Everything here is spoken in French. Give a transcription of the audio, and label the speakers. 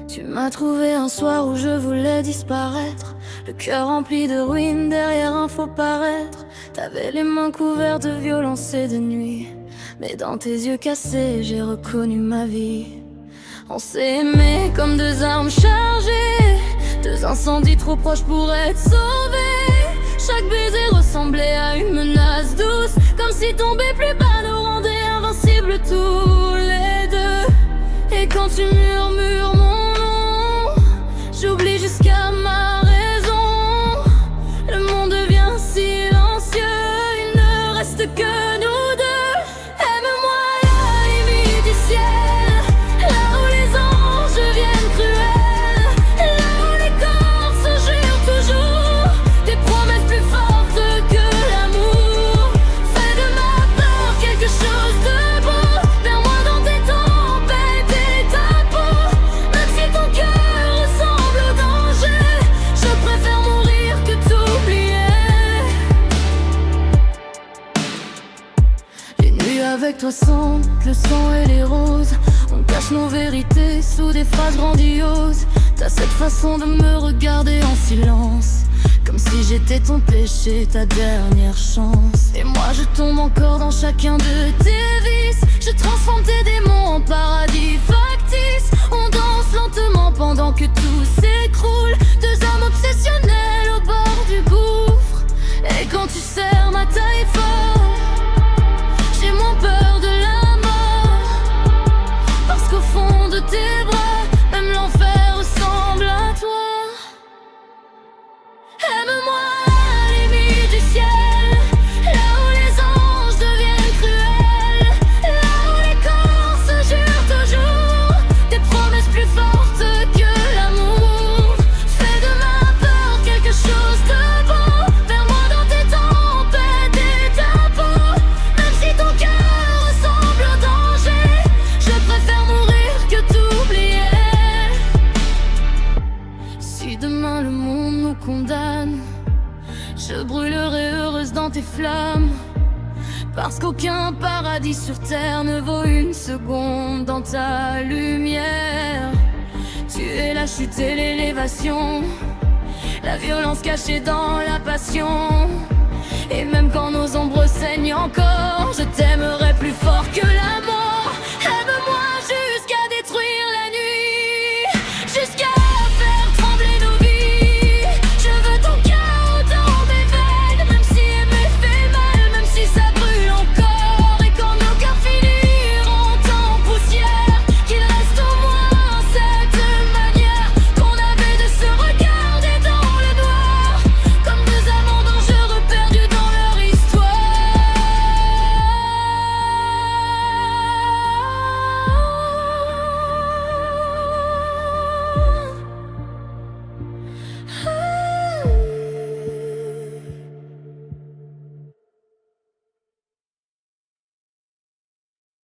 Speaker 1: Tu m'as trouvé un soir où je voulais disparaître, le cœur rempli de ruines derrière un faux paraître. T'avais les mains couvertes de violence et de nuit, mais dans tes yeux cassés j'ai reconnu ma vie. On s'est aimé comme deux armes chargées, deux incendies trop proches pour être sauvés. Chaque baiser ressemblait à une menace douce, comme si tomber plus bas nous rendait invincibles tous les deux. Et quand tu murmures mon nom, j'oublie jusqu'à ma raison. Le monde devient silencieux, il ne reste que nous deux. Aime-moi à la limite du ciel, là où les anges deviennent cruels, là où les corps se jurent toujours des promesses plus fortes que l'amour. Fais de ma peur quelque chose de beau, vers-moi dans tes tempêtes et ta peau. Même si ton cœur ressemble au danger, je préfère mourir que t'oublier. Les nuits avec toi sentent le sang et les roses, on cache nos vérités sous des phrases grandioses. T'as cette façon de me regarder en silence, comme si j'étais ton péché, ta dernière chance. Et moi je tombe encore dans chacun de tes vices, je transforme tes démons en paradis factice. On danse lentement pendant que tout s'écroule, deux âmes obsessionnelles au bord du gouffre. Et quand tu serres ma taille fort, j'ai moins peur de la mort, parce qu'au fond de tes bras, même l'enfer ressemble à toi. Aime-moi à la limite du ciel, là où les anges deviennent cruels, là où les corps se jurent toujours des promesses plus fortes que l'amour. Fais de ma peur quelque chose de beau, vers-moi dans tes tempêtes et ta peau. Même si ton cœur ressemble au danger, je préfère mourir que t'oublier. Si demain le monde nous condamne, je brûlerai heureuse dans tes flammes, parce qu'aucun paradis sur terre ne vaut une seconde dans ta lumière. Tu es la chute et l'élévation, la violence cachée dans la passion. Et même quand nos ombres saignent encore, je t'aimerai plus fort que la mort.